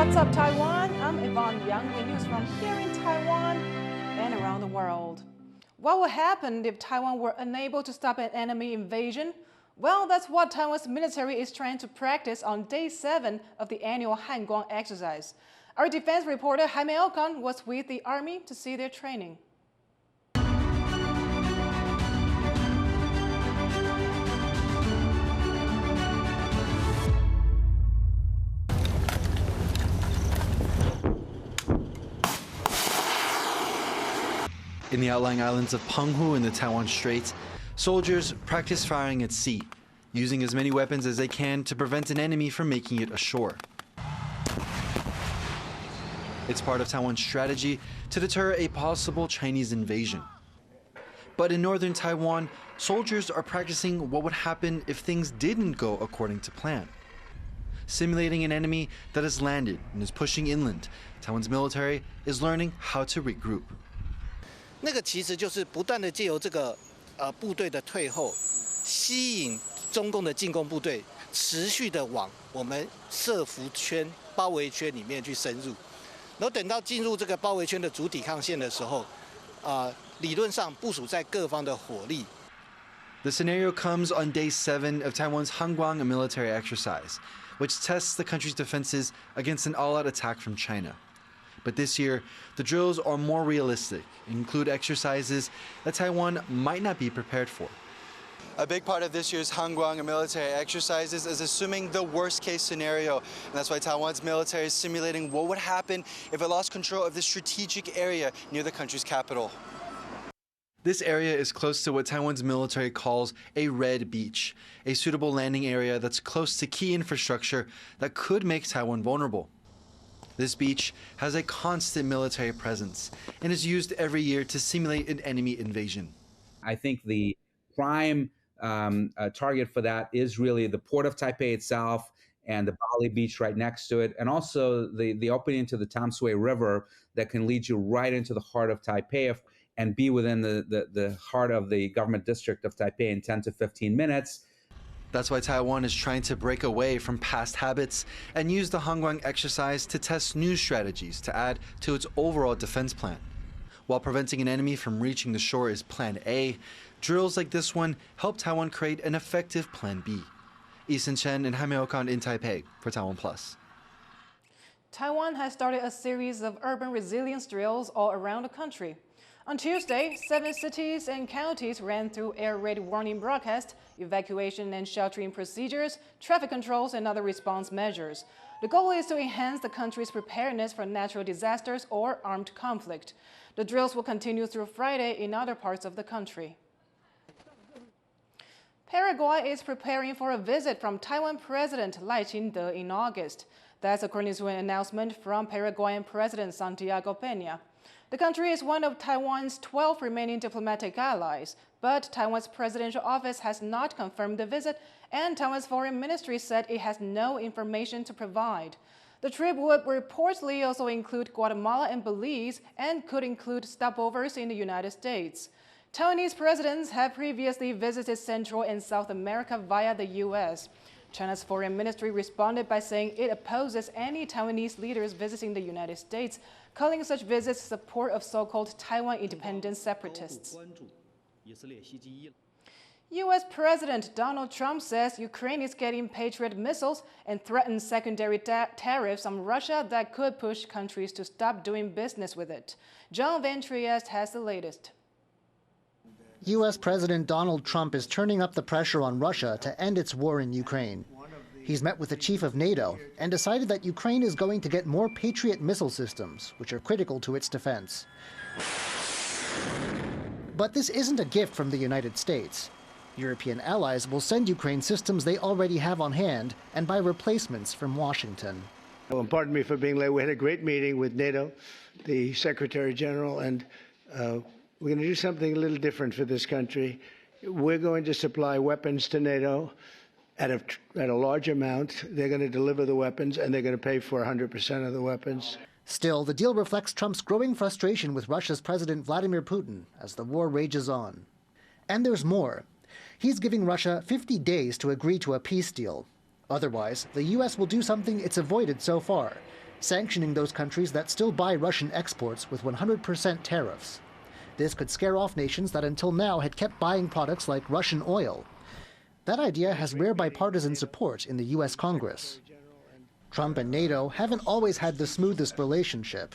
What's up, Taiwan? I'm Yvonne with news from here in Taiwan and around the world. What would happen if Taiwan were unable to stop an enemy invasion? Well, that's what Taiwan's military is trying to practice on day 7 of the annual Kuang exercise. Our defense reporter Yvonne was with the army to see their training. In the outlying islands of Penghu in the Taiwan Strait, soldiers practice firing at sea, using as many weapons as they can to prevent an enemy from making it ashore. It's part of Taiwan's strategy to deter a possible Chinese invasion. But in northern Taiwan, soldiers are practicing what would happen if things didn't go according to plan. Simulating an enemy that has landed and is pushing inland, Taiwan's military is learning how to regroup. 那个其实就是不断的借由这个部队的退后，吸引中共的进攻部队持续的往我们设伏圈、包围圈里面去深入，然后等到进入这个包围圈的主抵抗线的时候，理论上部署在各方的火力。The scenario comes on day 7 of Taiwan's Kuang military exercise, which tests the country's defenses against an all-out attack from China. But this year, the drills are more realistic and include exercises that Taiwan might not be prepared for. A big part of this year's Kuang military exercises is assuming the worst-case scenario, and that's why Taiwan's military is simulating what would happen if it lost control of the strategic area near the country's capital. This area is close to what Taiwan's military calls a red beach, a suitable landing area that's close to key infrastructure that could make Taiwan vulnerable. This beach has a constant military presence and is used every year to simulate an enemy invasion. I think the prime target for that is really the port of Taipei itself and the Bali beach right next to it, and also the opening to the Tamsui River that can lead you right into the heart of Taipei and be within the heart of the government district of Taipei in 10 to 15 minutes. That's why Taiwan is trying to break away from past habits and use the Kuang exercise to test new strategies to add to its overall defense plan. While preventing an enemy from reaching the shore is Plan A, drills like this one help Taiwan create an effective Plan B. Eason Chen and Yvonne in Taipei for TaiwanPlus. Taiwan has started a series of urban resilience drills all around the country. On Tuesday, 7 cities and counties ran through air raid warning broadcasts, evacuation and sheltering procedures, traffic controls, and other response measures. The goal is to enhance the country's preparedness for natural disasters or armed conflict. The drills will continue through Friday in other parts of the country. Paraguay is preparing for a visit from Taiwan President Lai Ching-te in August. That's according to an announcement from Paraguayan President Santiago Peña. The country is one of Taiwan's 12 remaining diplomatic allies, but Taiwan's presidential office has not confirmed the visit, and Taiwan's foreign ministry said it has no information to provide. The trip would reportedly also include Guatemala and Belize and could include stopovers in the United States. Taiwanese presidents have previously visited Central and South America via the U.S. China's foreign ministry responded by saying it opposes any Taiwanese leaders visiting the United States, calling such visits support of so-called Taiwan independent separatists. U.S. President Donald Trump says Ukraine is getting Patriot missiles and threatens secondary tariffs on Russia that could push countries to stop doing business with it. John Van Trieste has the latest. U.S. President Donald Trump is turning up the pressure on Russia to end its war in Ukraine. He's met with the chief of NATO and decided that Ukraine is going to get more Patriot missile systems, which are critical to its defense. But this isn't a gift from the United States. European allies will send Ukraine systems they already have on hand and buy replacements from Washington. Well, pardon me for being late. We had a great meeting with NATO, the Secretary General, and we're going to do something a little different for this country. We're going to supply weapons to NATO at a large amount. They're going to deliver the weapons, and they're going to pay for 100% of the weapons. Still, the deal reflects Trump's growing frustration with Russia's President Vladimir Putin as the war rages on. And there's more. He's giving Russia 50 days to agree to a peace deal. Otherwise, the U.S. will do something it's avoided so far, sanctioning those countries that still buy Russian exports with 100% tariffs. This could scare off nations that until now had kept buying products like Russian oil. That idea has rare bipartisan support in the U.S. Congress. Trump and NATO haven't always had the smoothest relationship,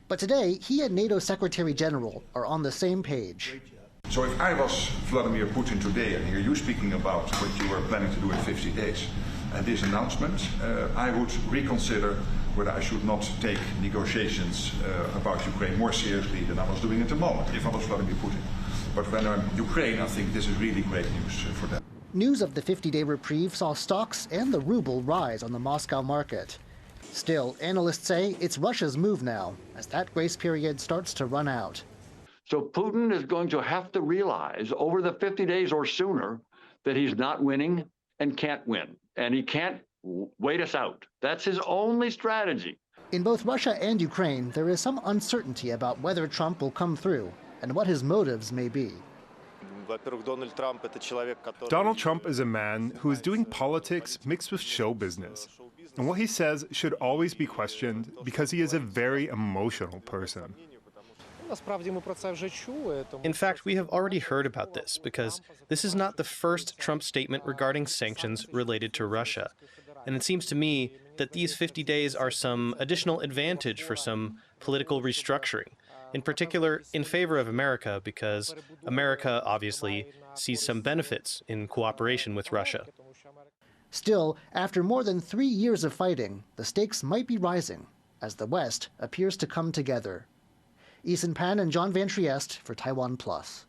but today he and NATO Secretary General are on the same page. So if I was Vladimir Putin today and hear you speaking about what you were planning to do in 50 days and this announcement, I would reconsider whether I should not take negotiations about Ukraine more seriously than I was doing at the moment, if I was Vladimir Putin. But when I'm Ukraine, I think this is really great news for them. News of the 50-day reprieve saw stocks and the ruble rise on the Moscow market. Still, analysts say it's Russia's move now, as that grace period starts to run out. So Putin is going to have to realize over the 50 days or sooner that he's not winning and can't win. And he can't wait us out. That's his only strategy. In both Russia and Ukraine, there is some uncertainty about whether Trump will come through and what his motives may be. Donald Trump is a man who is doing politics mixed with show business. And what he says should always be questioned because he is a very emotional person. In fact, we have already heard about this because this is not the first Trump statement regarding sanctions related to Russia. And it seems to me that these 50 days are some additional advantage for some political restructuring, in particular in favor of America, because America obviously sees some benefits in cooperation with Russia. Still, after more than 3 years of fighting, the stakes might be rising as the West appears to come together. Ethan Pan and John Van Trieste for TaiwanPlus.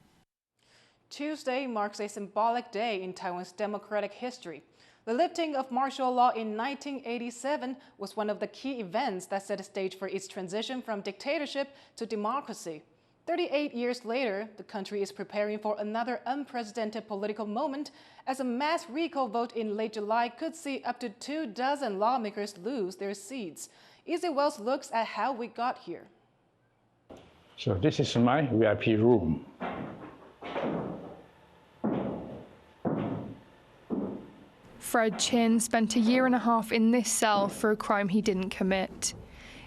Tuesday marks a symbolic day in Taiwan's democratic history. The lifting of martial law in 1987 was one of the key events that set the stage for its transition from dictatorship to democracy. 38 years later, the country is preparing for another unprecedented political moment as a mass recall vote in late July could see up to 24 lawmakers lose their seats. Easy Wells looks at how we got here. So this is my VIP room. Fred Chin spent a year and a half in this cell for a crime he didn't commit.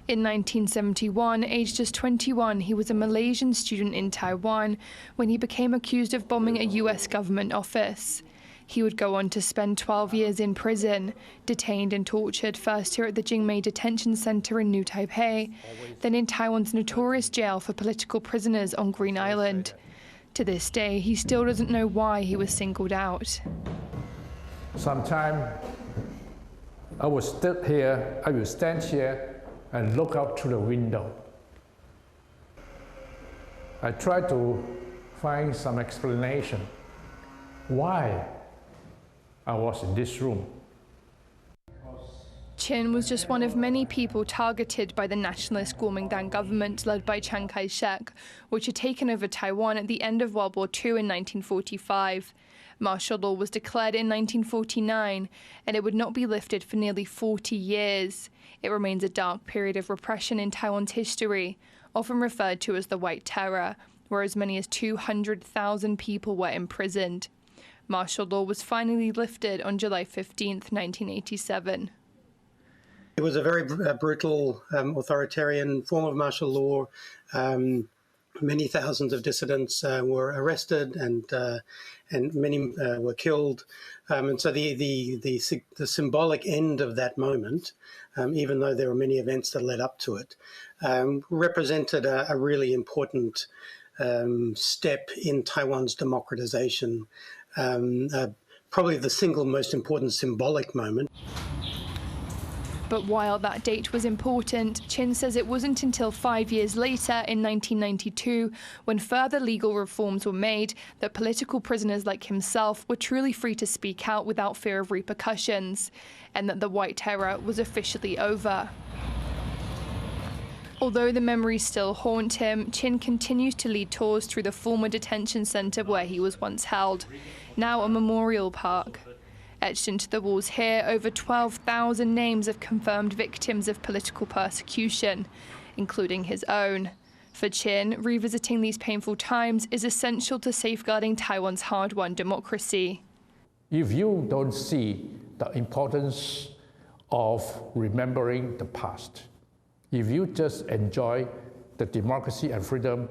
In 1971, aged just 21, he was a Malaysian student in Taiwan when he became accused of bombing a US government office. He would go on to spend 12 years in prison, detained and tortured first here at the Jingmei Detention Center in New Taipei, then in Taiwan's notorious jail for political prisoners on Green Island. To this day, he still doesn't know why he was singled out. Sometimes I will stand here and look out through the window. I try to find some explanation why I was in this room. Chin was just one of many people targeted by the nationalist Kuomintang government led by Chiang Kai-shek, which had taken over Taiwan at the end of World War II in 1945. Martial law was declared in 1949, and it would not be lifted for nearly 40 years. It remains a dark period of repression in Taiwan's history, often referred to as the White Terror, where as many as 200,000 people were imprisoned. Martial law was finally lifted on July 15, 1987. It was a very brutal, authoritarian form of martial law. Many thousands of dissidents were arrested, and many were killed. And so the symbolic end of that moment, even though there were many events that led up to it, represented a really important step in Taiwan's democratization. Probably the single most important symbolic moment. But while that date was important, Chin says it wasn't until 5 years later, in 1992, when further legal reforms were made, that political prisoners like himself were truly free to speak out without fear of repercussions, and that the White Terror was officially over. Although the memories still haunt him, Chin continues to lead tours through the former detention center where he was once held, now a memorial park. Etched into the walls here, over 12,000 names of confirmed victims of political persecution, including his own. For Chin, revisiting these painful times is essential to safeguarding Taiwan's hard-won democracy. If you don't see the importance of remembering the past, If you just enjoy the democracy and freedom,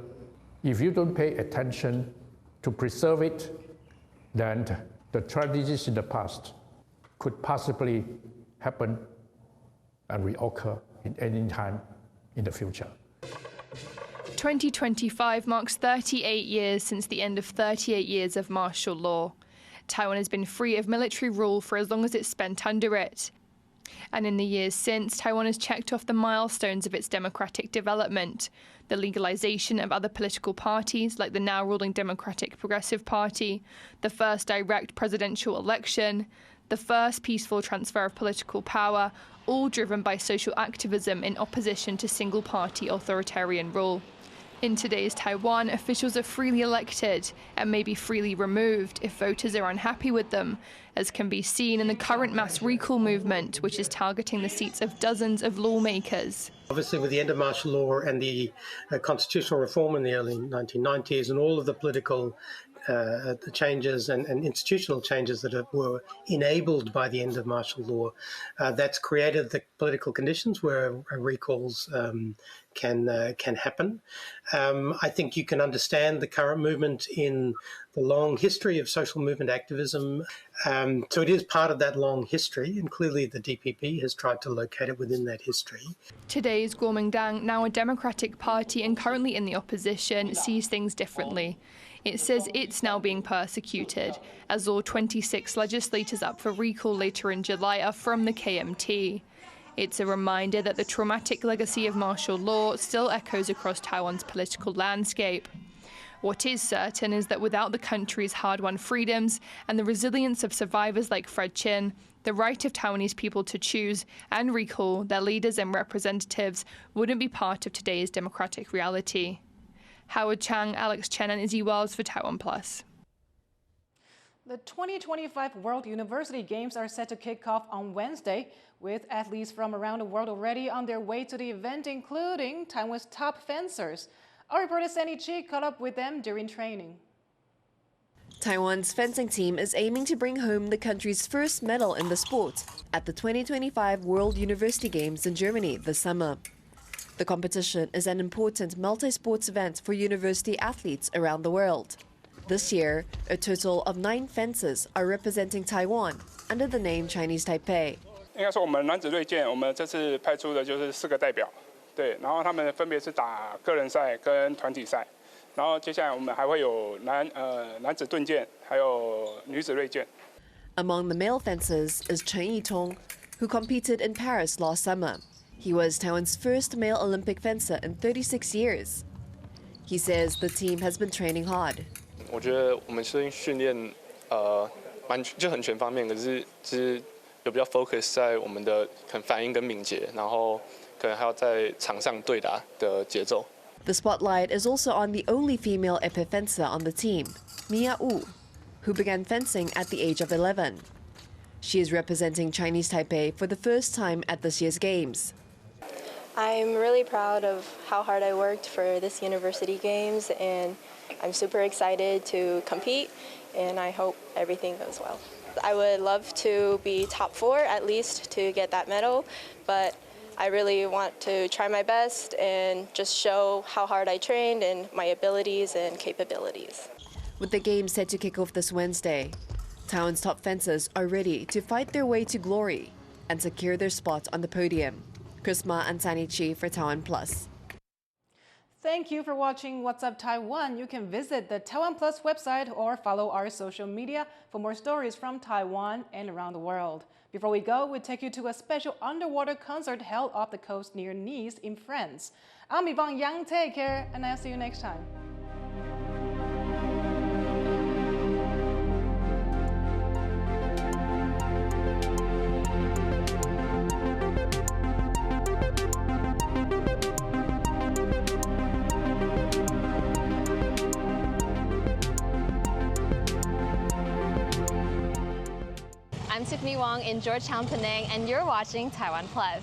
if you don't pay attention to preserve it, then the tragedies in the past could possibly happen and reoccur in any time in the future. 2025 marks 38 years since the end of 38 years of martial law. Taiwan has been free of military rule for as long as it's spent under it. And in the years since, Taiwan has checked off the milestones of its democratic development: the legalization of other political parties, like the now ruling Democratic Progressive Party, the first direct presidential election, the first peaceful transfer of political power, all driven by social activism in opposition to single-party authoritarian rule. In today's Taiwan, officials are freely elected and may be freely removed if voters are unhappy with them, as can be seen in the current mass recall movement, which is targeting the seats of dozens of lawmakers. Obviously, with the end of martial law and the constitutional reform in the early 1990s and all of the political the changes and institutional changes that were enabled by the end of martial law, that's created the political conditions where recalls can happen. I think you can understand the current movement in the long history of social movement activism. So it is part of that long history, and clearly the DPP has tried to locate it within that history. Today's Kuang, now a Democratic Party and currently in the opposition, sees things differently. It says it's now being persecuted, as all 26 legislators up for recall later in July are from the KMT. It's a reminder that the traumatic legacy of martial law still echoes across Taiwan's political landscape. What is certain is that without the country's hard-won freedoms and the resilience of survivors like Fred Chin, the right of Taiwanese people to choose and recall their leaders and representatives wouldn't be part of today's democratic reality. Howard Chang, Alex Chen and Izzy Wells for TaiwanPlus. The 2025 World University Games are set to kick off on Wednesday, with athletes from around the world already on their way to the event, including Taiwan's top fencers. Our reporter Sandy Chi caught up with them during training. Taiwan's fencing team is aiming to bring home the country's first medal in the sport at the 2025 World University Games in Germany this summer. The competition is an important multi-sports event for university athletes around the world. This year, a total of 9 fencers are representing Taiwan under the name Chinese Taipei. 应该说，我们男子锐剑，我们这次派出的就是4个代表，对，然后他们分别是打个人赛跟团体赛，然后接下来我们还会有男子盾剑，还有女子锐剑。Among the male fencers is Chen Yitong, who competed in Paris last summer. He was Taiwan's first male Olympic fencer in 36 years. He says the team has been training hard. 我觉得我们训练就很全方面，可是就是有比较 focus 在我们的反应跟敏捷，然后可能还要在场上对打的节奏。The spotlight is also on the only female epic fencer on the team, Mia Wu, who began fencing at the age of 11. She is representing Chinese Taipei for the first time at this year's Games. I'm really proud of how hard I worked for this University Games, and I'm super excited to compete, and I hope everything goes well. I would love to be top 4 at least to get that medal, but I really want to try my best and just show how hard I trained and my abilities and capabilities. With the Games set to kick off this Wednesday, Taiwan's top fencers are ready to fight their way to glory and secure their spot on the podium. Chris Ma and Sandy Chi for TaiwanPlus. Thank you for watching What's Up Taiwan. You can visit the TaiwanPlus website or follow our social media for more stories from Taiwan and around the world. Before we go, we'll take you to a special underwater concert held off the coast near Nice in France. I'm Yvonne. Take care, and I'll see you next time. I'm Tiffany Wong in Georgetown, Penang, and you're watching TaiwanPlus.